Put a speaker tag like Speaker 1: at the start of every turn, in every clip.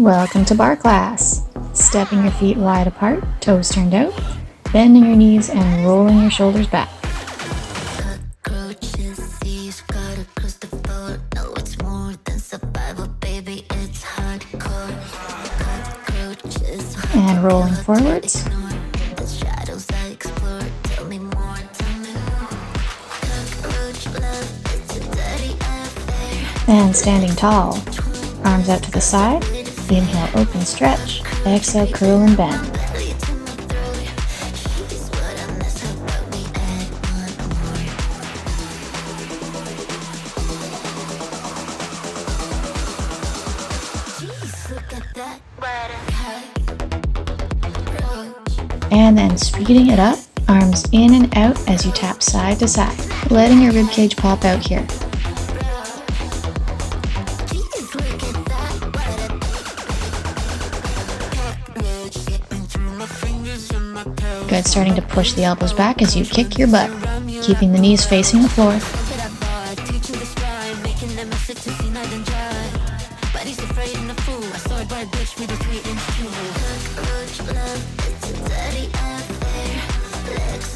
Speaker 1: Welcome to barre class. Stepping your feet wide apart, toes turned out, bending your knees and rolling your shoulders back. And rolling forwards. And standing tall. Arms out to the side. Inhale, open, stretch. Exhale, curl and bend. And then speeding it up, arms in and out as you tap side to side, letting your ribcage pop out here. Good, starting to push the elbows back as you kick your butt, keeping the knees facing the floor.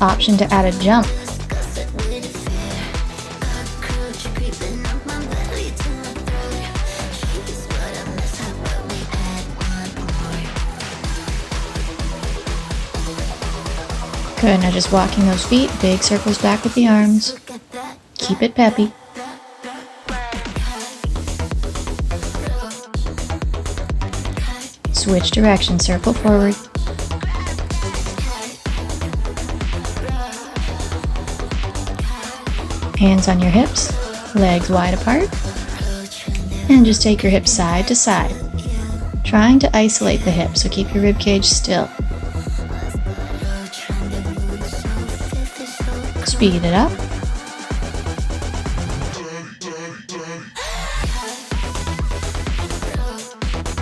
Speaker 1: Option to add a jump. Good, now just walking those feet, big circles back with the arms. Keep it peppy. Switch direction, circle forward. Hands on your hips, legs wide apart. And just take your hips side to side. Trying to isolate the hips, so keep your ribcage still. Speed it up.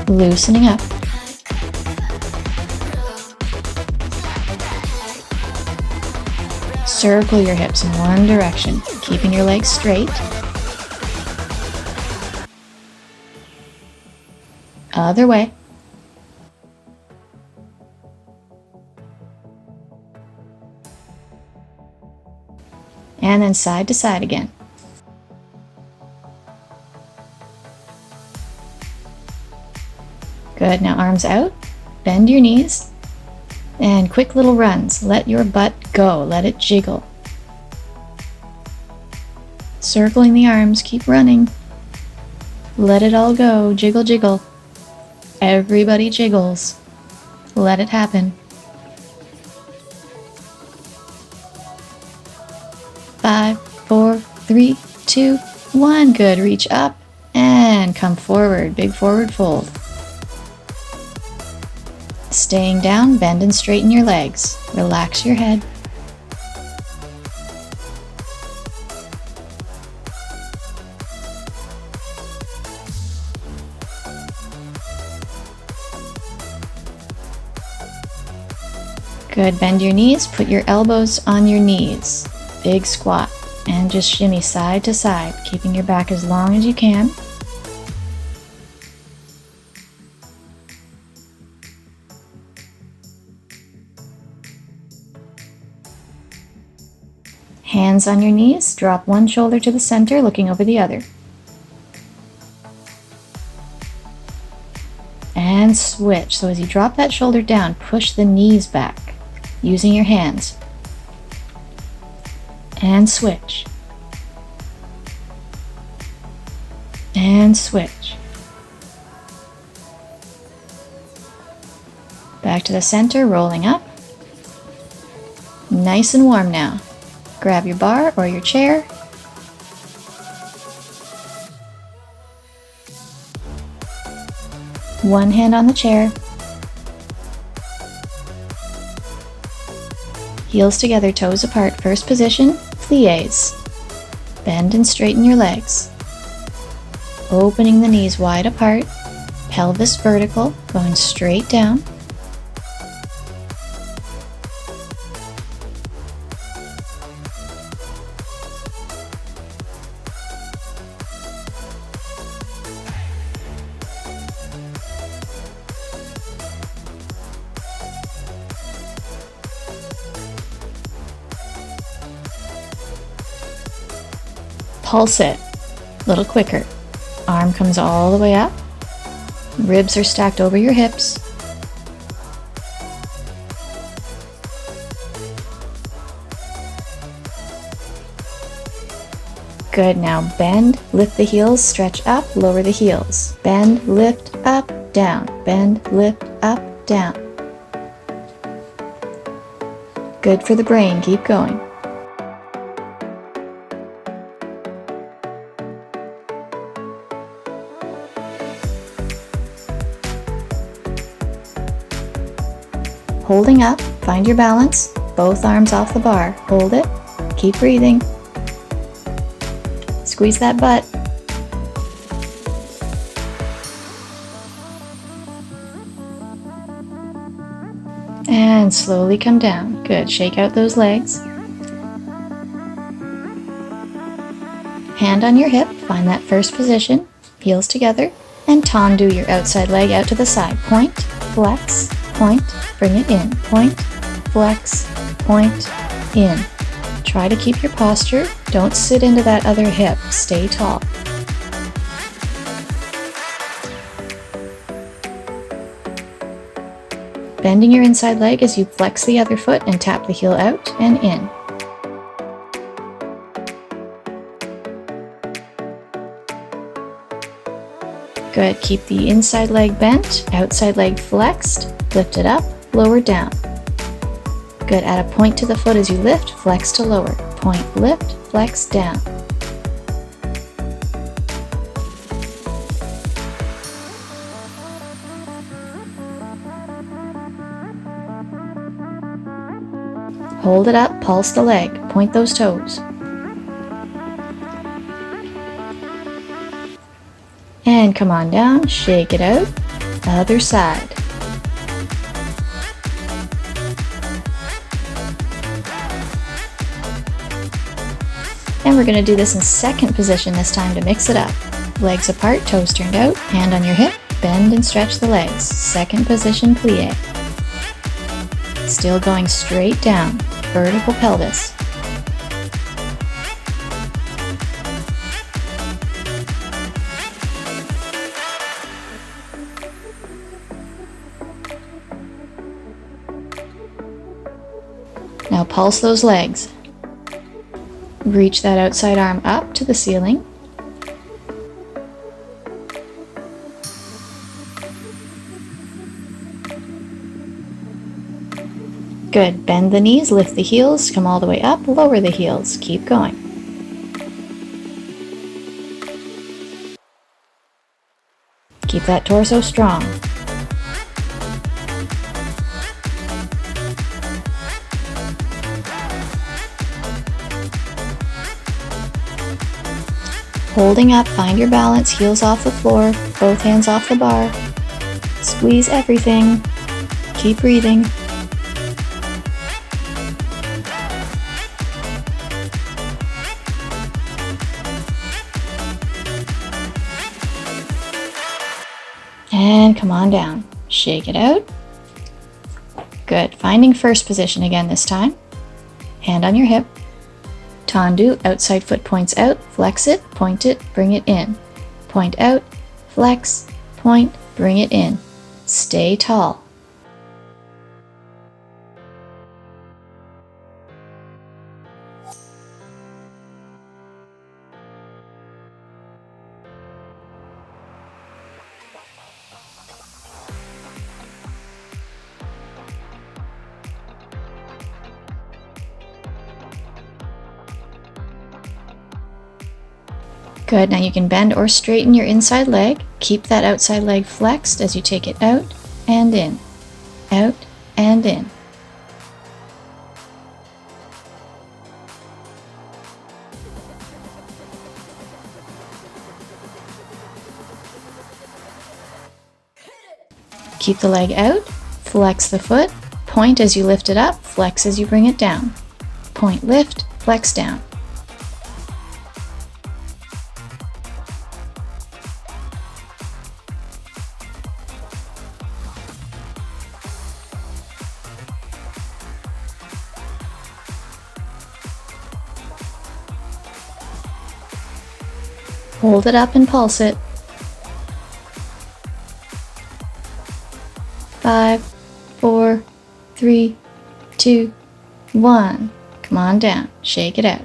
Speaker 1: Loosening up. Circle your hips in one direction, keeping your legs straight. Other way. And then side to side again. Good, now arms out, bend your knees, and quick little runs. Let your butt go, let it jiggle. Circling the arms, keep running. Let it all go, jiggle, jiggle. Everybody jiggles. Let it happen. 5, 4, 3, 2, 1. Good. Reach up and come forward. Big forward fold. Staying down, bend and straighten your legs. Relax your head. Good. Bend your knees. Put your elbows on your knees. Big squat, and just shimmy side to side, keeping your back as long as you can. Hands on your knees, drop one shoulder to the center, looking over the other. And switch. So as you drop that shoulder down, push the knees back, using your hands. And switch. And switch. Back to the center, rolling up. Nice and warm now. Grab your bar or your chair. One hand on the chair. Heels together, toes apart. First position, plies. Bend and straighten your legs. Opening the knees wide apart. Pelvis vertical, going straight down. pulse it. A little quicker. Arm comes all the way up. Ribs are stacked over your hips. Good, now bend, lift the heels, stretch up, lower the heels. Bend, lift, up, down. Bend, lift, up, down. Good for the brain, keep going. Holding up, find your balance, both arms off the bar. Hold it, keep breathing. Squeeze that butt. And slowly come down. Good, shake out those legs. Hand on your hip, find that first position, heels together, and tendu your outside leg out to the side. Point, flex, point, bring it in. Point, flex, point, in. Try to keep your posture. Don't sit into that other hip. Stay tall. Bending your inside leg as you flex the other foot and tap the heel out and in. Good. Keep the inside leg bent, outside leg flexed. Lift it up, lower down. Good. Add a point to the foot as you lift, flex to lower. Point, lift, flex down. Hold it up, pulse the leg, point those toes. And come on down, shake it out, other side. And we're going to do this in second position this time to mix it up. Legs apart, toes turned out, hand on your hip, bend and stretch the legs. Second position plie. Still going straight down, vertical pelvis. Now pulse those legs. Reach that outside arm up to the ceiling. Good. Bend the knees, lift the heels, come all the way up, lower the heels. Keep going. Keep that torso strong. Holding up, find your balance, heels off the floor, both hands off the bar. Squeeze everything. Keep breathing. And come on down. Shake it out. Good. Finding first position again this time. Hand on your hip. Tendu, outside foot points out, flex it, point it, bring it in. Point out, flex, point, bring it in. Stay tall. Good, now you can bend or straighten your inside leg. Keep that outside leg flexed as you take it out and in. Out and in. Keep the leg out, flex the foot, point as you lift it up, flex as you bring it down. Point, lift, flex down. Hold it up and pulse it. 5, 4, 3, 2, 1. Come on down, shake it out.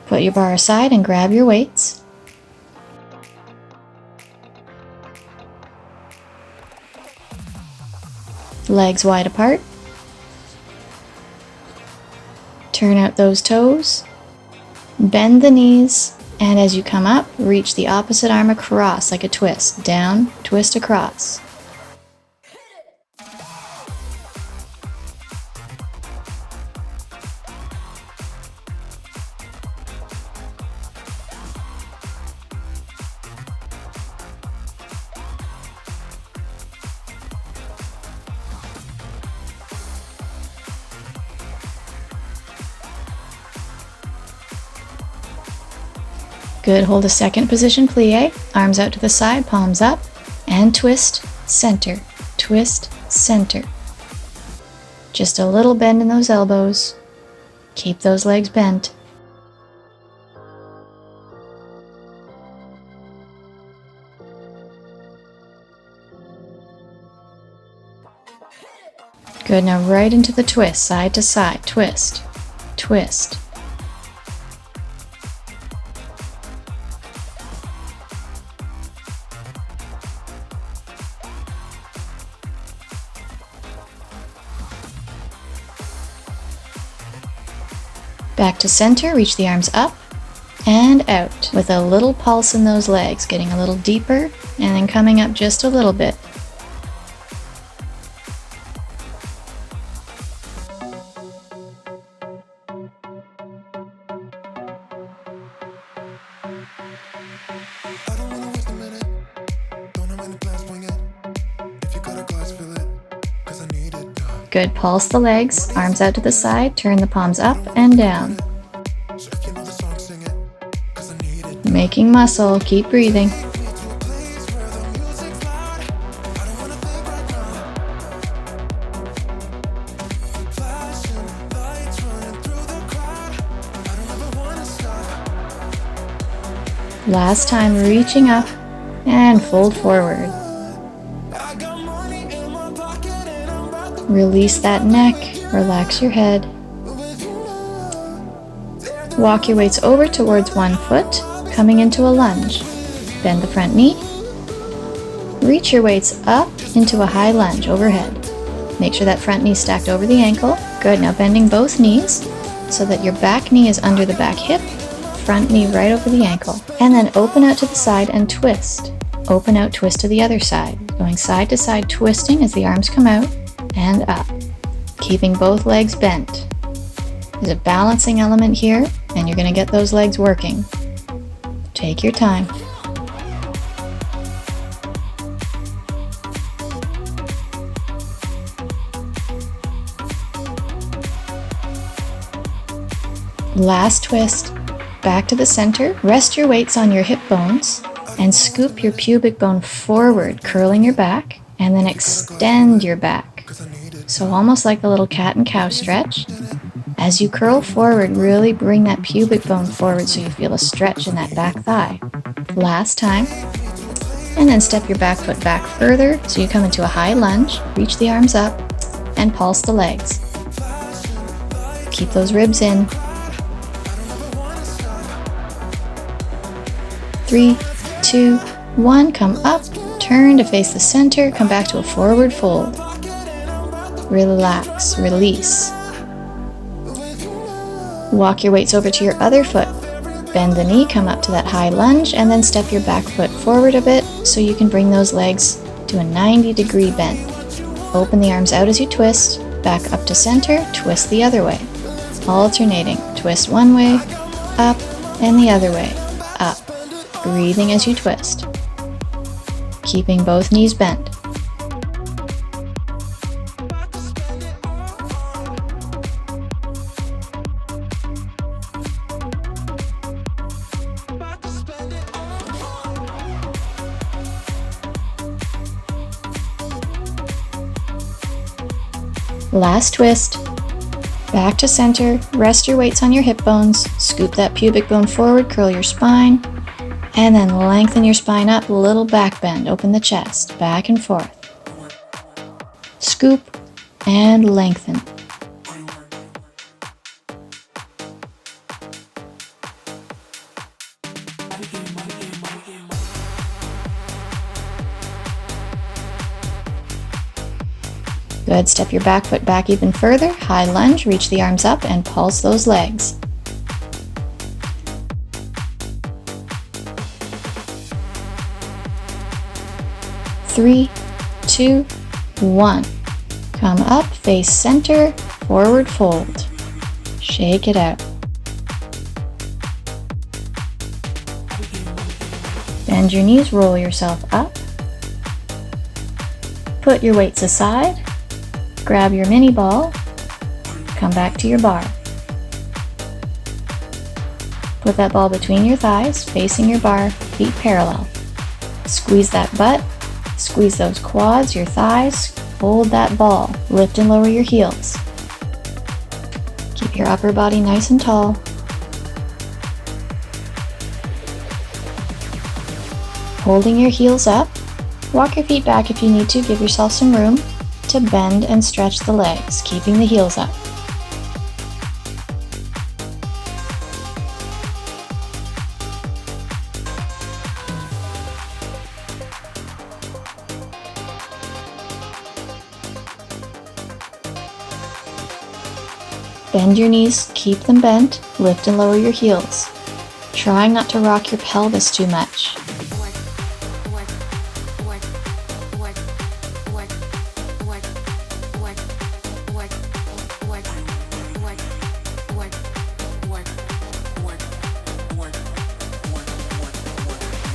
Speaker 1: Put your bar aside and grab your weights. Legs wide apart. Turn out those toes. Bend the knees, and as you come up, reach the opposite arm across like a twist. Down, twist across. Good, hold a second position plie, arms out to the side, palms up, and twist, center, twist, center. Just a little bend in those elbows. Keep those legs bent. Good, now right into the twist, side to side, twist, twist. Back to center, reach the arms up and out with a little pulse in those legs, getting a little deeper and then coming up just a little bit. Good, pulse the legs, arms out to the side, turn the palms up and down. Making muscle, keep breathing. Last time, reaching up and fold forward. Release that neck, relax your head. Walk your weights over towards one foot, coming into a lunge. Bend the front knee. Reach your weights up into a high lunge overhead. Make sure that front knee is stacked over the ankle. Good, now bending both knees so that your back knee is under the back hip, front knee right over the ankle. And then open out to the side and twist. Open out, twist to the other side. Going side to side, twisting as the arms come out and up. Keeping both legs bent. There's a balancing element here, and you're going to get those legs working. Take your time. Last twist. Back to the center. Rest your weights on your hip bones and scoop your pubic bone forward, curling your back, and then extend your back. So almost like a little cat and cow stretch. As you curl forward, really bring that pubic bone forward so you feel a stretch in that back thigh. Last time. And then step your back foot back further so you come into a high lunge, reach the arms up, and pulse the legs. Keep those ribs in. 3, 2, 1, come up, turn to face the center, come back to a forward fold. Relax, release. Walk your weights over to your other foot. Bend the knee, come up to that high lunge, and then step your back foot forward a bit so you can bring those legs to a 90-degree bend. Open the arms out as you twist, back up to center, twist the other way. Alternating, twist one way, up, and the other way, up. Breathing as you twist. Keeping both knees bent. Last twist. Back to center, rest your weights on your hip bones, scoop that pubic bone forward, curl your spine, And then lengthen your spine up, little back bend, open the chest, back and forth. Scoop and lengthen. Good, step your back foot back even further, high lunge, reach the arms up and pulse those legs. Three, two, one. Come up, face center, forward fold. Shake it out. Bend your knees, roll yourself up. Put your weights aside. Grab your mini ball. Come back to your bar. Put that ball between your thighs, facing your bar, feet parallel. Squeeze that butt. Squeeze those quads, your thighs, hold that ball, lift and lower your heels. Keep your upper body nice and tall. Holding your heels up, walk your feet back if you need to, give yourself some room to bend and stretch the legs, keeping the heels up. Bend your knees, keep them bent, lift and lower your heels. Try not to rock your pelvis too much.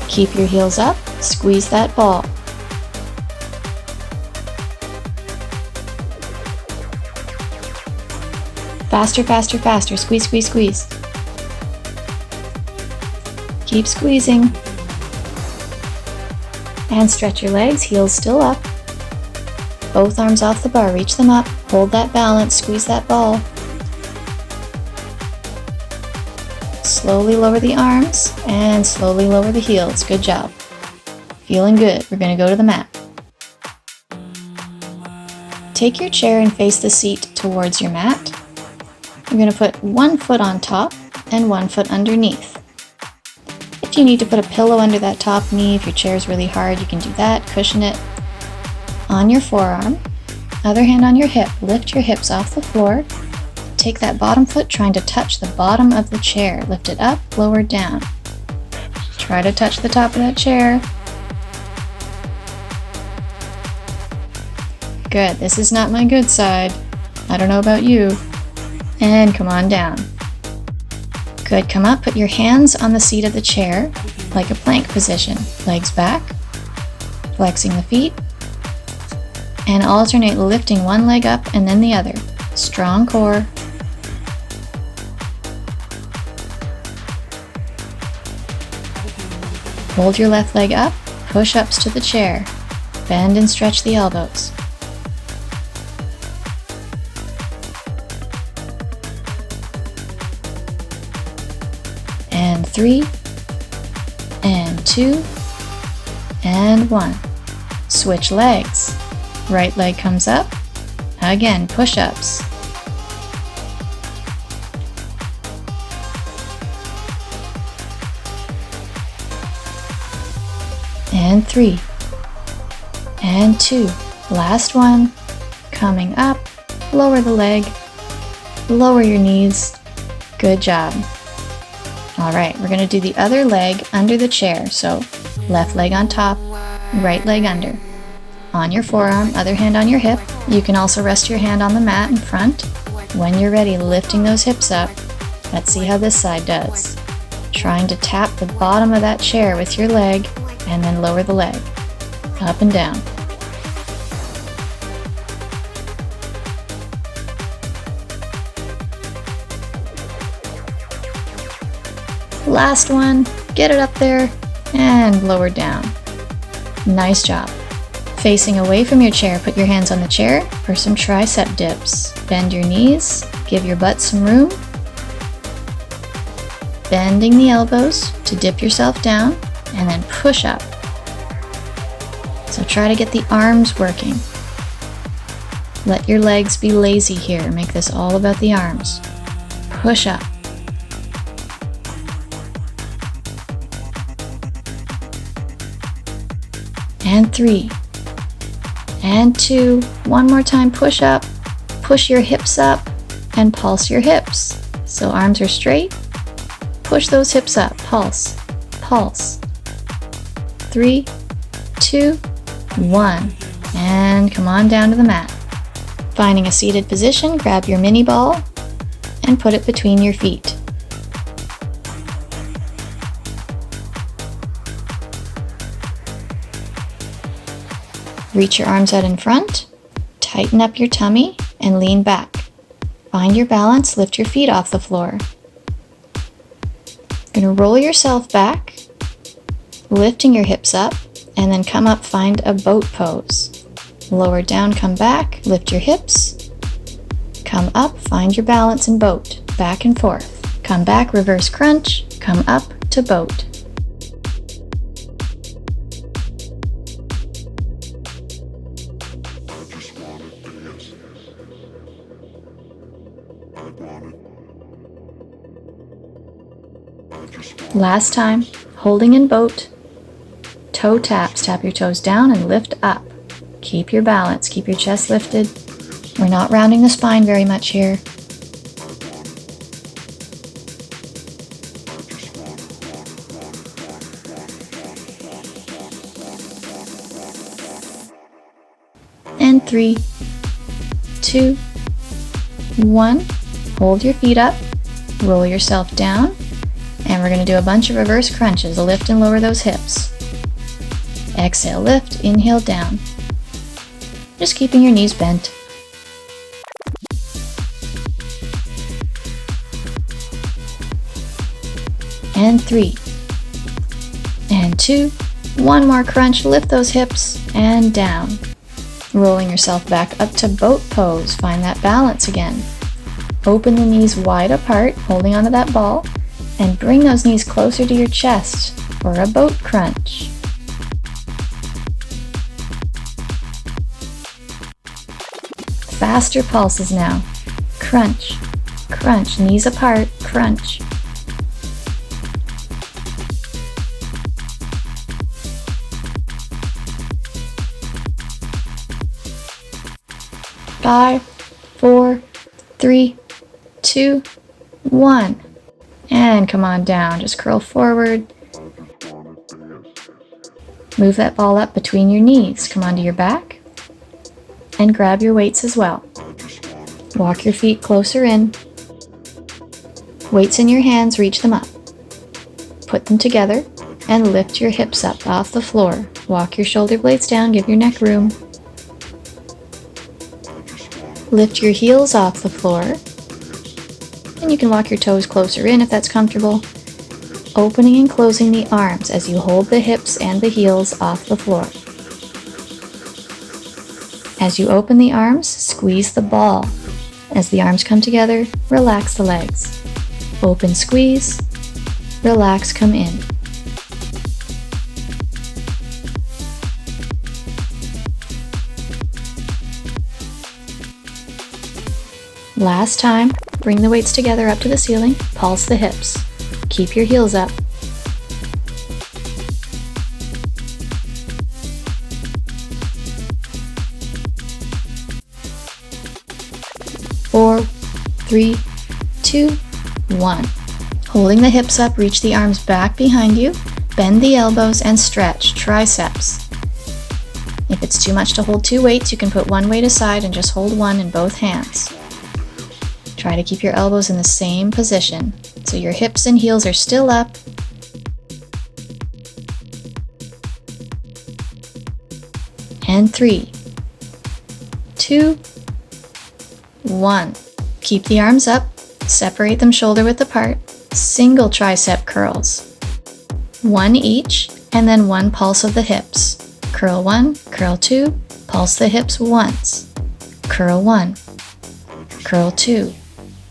Speaker 1: Keep your heels up, squeeze that ball. Faster, faster, faster. Squeeze, squeeze, squeeze. Keep squeezing. And stretch your legs, heels still up. Both arms off the bar, reach them up. Hold that balance, squeeze that ball. Slowly lower the arms and slowly lower the heels. Good job. Feeling good. We're going to go to the mat. Take your chair and face the seat towards your mat. You're going to put one foot on top and one foot underneath. If you need to put a pillow under that top knee, if your chair is really hard, you can do that. Cushion it on your forearm. Other hand on your hip. Lift your hips off the floor. Take that bottom foot, trying to touch the bottom of the chair. Lift it up, lower down. Try to touch the top of that chair. Good. This is not my good side. I don't know about you. And come on down. Good, come up, put your hands on the seat of the chair, like a plank position. Legs back, flexing the feet, and alternate lifting one leg up and then the other. Strong core. Hold your left leg up, push-ups to the chair. Bend and stretch the elbows. And 3, and 2, and 1. Switch legs. Right leg comes up. Again, push-ups. And 3, and 2. Last one. Coming up. Lower the leg. Lower your knees. Good job. All right, we're going to do the other leg under the chair. So left leg on top, right leg under. On your forearm, other hand on your hip. You can also rest your hand on the mat in front. When you're ready, lifting those hips up. Let's see how this side does. Trying to tap the bottom of that chair with your leg and then lower the leg. Up and down. Last one, get it up there and lower down. Nice job. Facing away from your chair, put your hands on the chair for some tricep dips. Bend your knees, give your butt some room. Bending the elbows to dip yourself down. and then push up. So try to get the arms working. Let your legs be lazy here. Make this all about the arms. Push up. And 3. And 2. One more time, push up. Push your hips up and pulse your hips. So arms are straight. Push those hips up. Pulse. Pulse. 3, 2, 1. And come on down to the mat. Finding a seated position, grab your mini ball and put it between your feet. Reach your arms out in front, tighten up your tummy, and lean back. Find your balance, lift your feet off the floor. You're going to roll yourself back, lifting your hips up, and then come up, find a boat pose. Lower down, come back, lift your hips, come up, find your balance in boat, back and forth. Come back, reverse crunch, come up to boat. Last time, holding in boat, toe taps, tap your toes down and lift up. Keep your balance, keep your chest lifted. We're not rounding the spine very much here. And 3, 2, 1. Hold your feet up, roll yourself down, and we're going to do a bunch of reverse crunches. Lift and lower those hips. Exhale, lift, inhale, down. Just keeping your knees bent. And 3, and 2, one more crunch, lift those hips, and down. Rolling yourself back up to boat pose, find that balance again. Open the knees wide apart, holding onto that ball, and bring those knees closer to your chest for a boat crunch. Faster pulses now. Crunch, crunch, knees apart, crunch. Five, 4, 3, 2, 1. And come on down, just curl forward. Move that ball up between your knees. Come onto your back. And grab your weights as well. Walk your feet closer in. Weights in your hands, reach them up. Put them together and lift your hips up off the floor. Walk your shoulder blades down, give your neck room. Lift your heels off the floor. And you can walk your toes closer in if that's comfortable. Opening and closing the arms as you hold the hips and the heels off the floor. As you open the arms, squeeze the ball. As the arms come together, relax the legs. Open, squeeze, relax, come in. Last time, bring the weights together up to the ceiling, pulse the hips. Keep your heels up. 4, 3, 2, 1. Holding the hips up, reach the arms back behind you, bend the elbows and stretch, triceps. If it's too much to hold 2 weights, you can put 1 weight aside and just hold 1 in both hands. Try to keep your elbows in the same position, so your hips and heels are still up. And 3, 2, 1. Keep the arms up, separate them shoulder width apart, single tricep curls. 1 each, and then 1 pulse of the hips. Curl 1, curl 2, pulse the hips once. Curl 1, curl 2,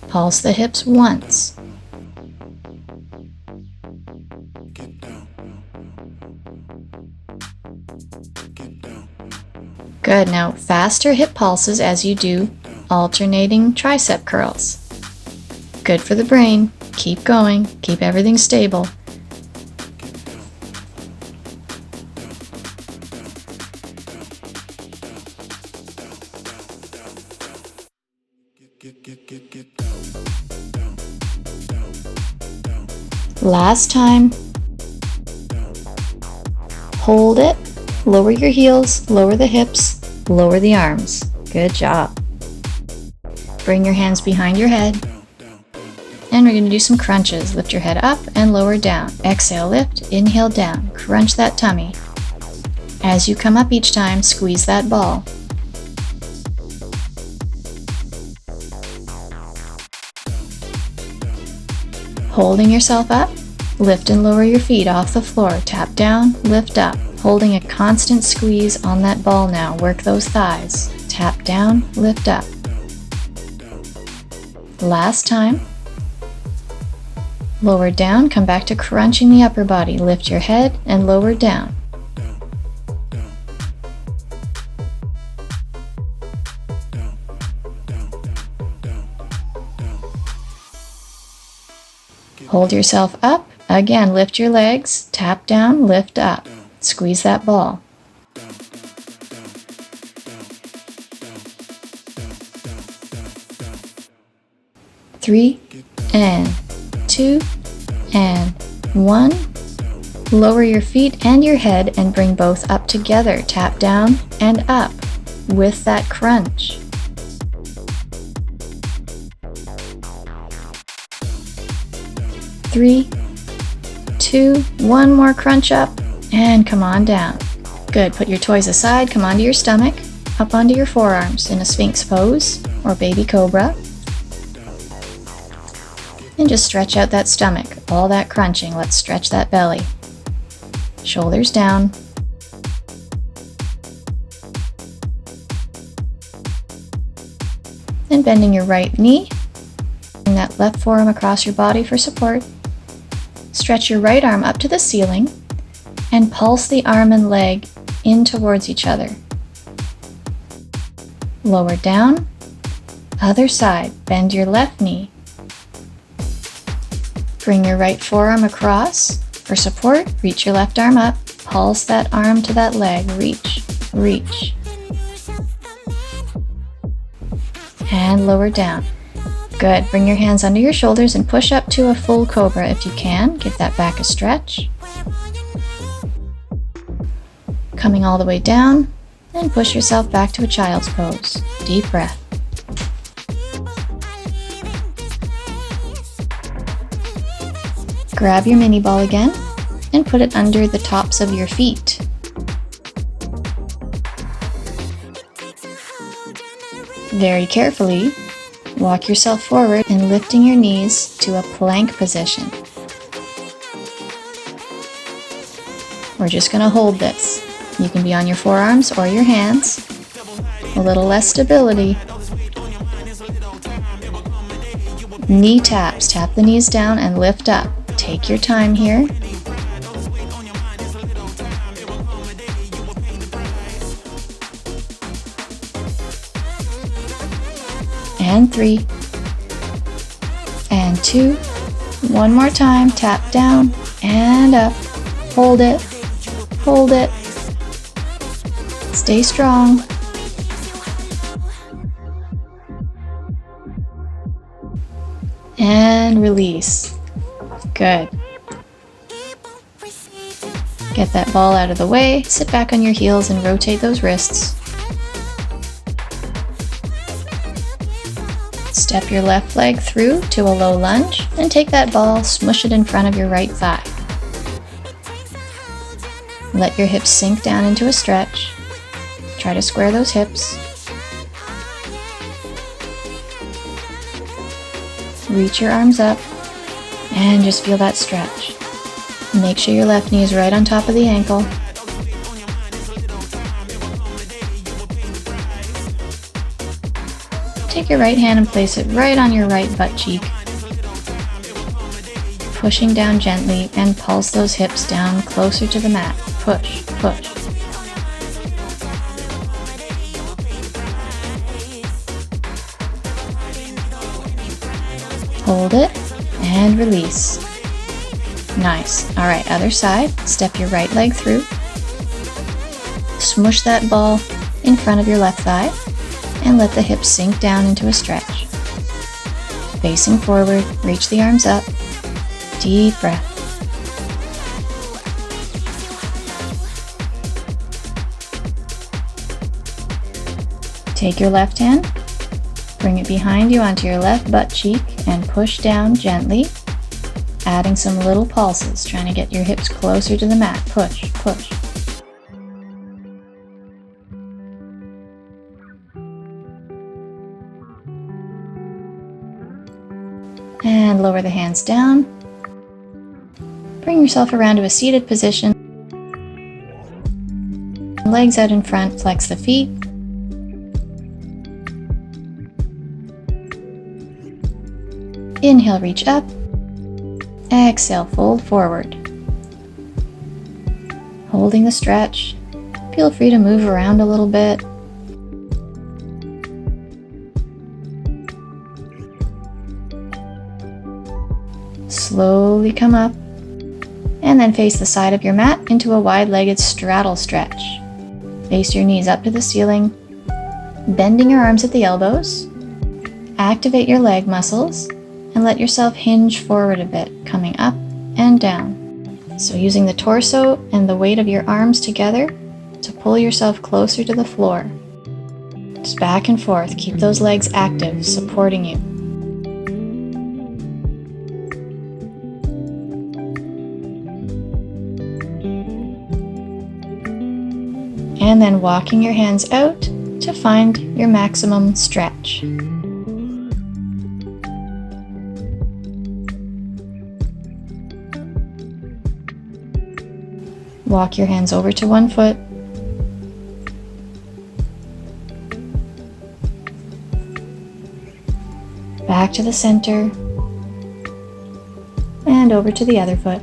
Speaker 1: pulse the hips once. Good, now faster hip pulses as you do alternating tricep curls. Good for the brain. Keep going. Keep everything stable. Last time. Hold it. Lower your heels, lower the hips, lower the arms. Good job. Bring your hands behind your head. And we're going to do some crunches. Lift your head up and lower down. Exhale, lift, inhale down. Crunch that tummy. As you come up each time, squeeze that ball. Holding yourself up, lift and lower your feet off the floor. Tap down, lift up. Holding a constant squeeze on that ball now. Work those thighs. Tap down, lift up. Last time. Lower down, come back to crunching the upper body. Lift your head and lower down. Hold yourself up. Again, lift your legs. Tap down, lift up. Squeeze that ball. Three and 2 and 1. Lower your feet and your head and bring both up together. Tap down and up with that crunch. Three, 2, 1 more crunch up and come on down. Good, put your toys aside, come onto your stomach, up onto your forearms in a Sphinx pose or baby cobra. And just stretch out that stomach, all that crunching. Let's stretch that belly. Shoulders down. And bending your right knee. Bring that left forearm across your body for support. Stretch your right arm up to the ceiling and pulse the arm and leg in towards each other. Lower down. Other side. Bend your left knee. Bring your right forearm across for support. Reach your left arm up. Pulse that arm to that leg. Reach, reach. And lower down. Good. Bring your hands under your shoulders and push up to a full cobra if you can. Give that back a stretch. Coming all the way down, and push yourself back to a child's pose. Deep breath. Grab your mini ball again and put it under the tops of your feet. Very carefully, walk yourself forward and lifting your knees to a plank position. We're just going to hold this. You can be on your forearms or your hands. A little less stability. Knee taps. Tap the knees down and lift up. Take your time here. And 3. And 2. One more time. Tap down and up. Hold it. Hold it. Stay strong. And release. Good. Get that ball out of the way, sit back on your heels and rotate those wrists. Step your left leg through to a low lunge and take that ball, smush it in front of your right thigh. Let your hips sink down into a stretch. Try to square those hips. Reach your arms up and just feel that stretch. Make sure your left knee is right on top of the ankle. Take your right hand and place it right on your right butt cheek. Pushing down gently and pulse those hips down closer to the mat. Push, push. Hold it and release. Nice. All right, other side. Step your right leg through. Smush that ball in front of your left thigh and let the hips sink down into a stretch. Facing forward, reach the arms up. Deep breath. Take your left hand, bring it behind you onto your left butt cheek and push down gently, adding some little pulses, trying to get your hips closer to the mat. Push, push. And lower the hands down. Bring yourself around to a seated position. Legs out in front, flex the feet. Inhale, reach up. Exhale, fold forward. Holding the stretch. Feel free to move around a little bit. Slowly come up and then face the side of your mat into a wide-legged straddle stretch. Face your knees up to the ceiling, bending your arms at the elbows. Activate your leg muscles and let yourself hinge forward a bit, coming up and down. So using the torso and the weight of your arms together to pull yourself closer to the floor. Just back and forth, keep those legs active, supporting you. And then walking your hands out to find your maximum stretch. Walk your hands over to one foot. Back to the center. And over to the other foot.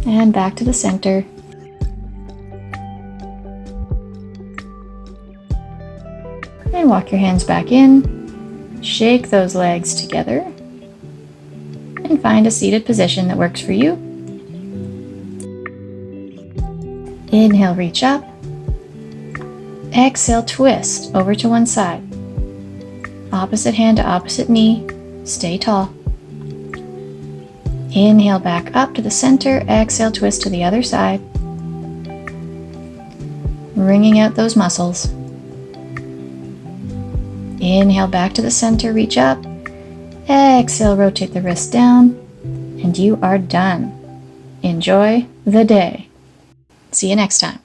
Speaker 1: And back to the center. And walk your hands back in. Shake those legs together. And find a seated position that works for you. Inhale, reach up. Exhale, twist over to one side. Opposite hand to opposite knee. Stay tall. Inhale back up to the center, exhale, twist to the other side. Wringing out those muscles. Inhale back to the center, reach up. Exhale, rotate the wrist down, and you are done. Enjoy the day. See you next time.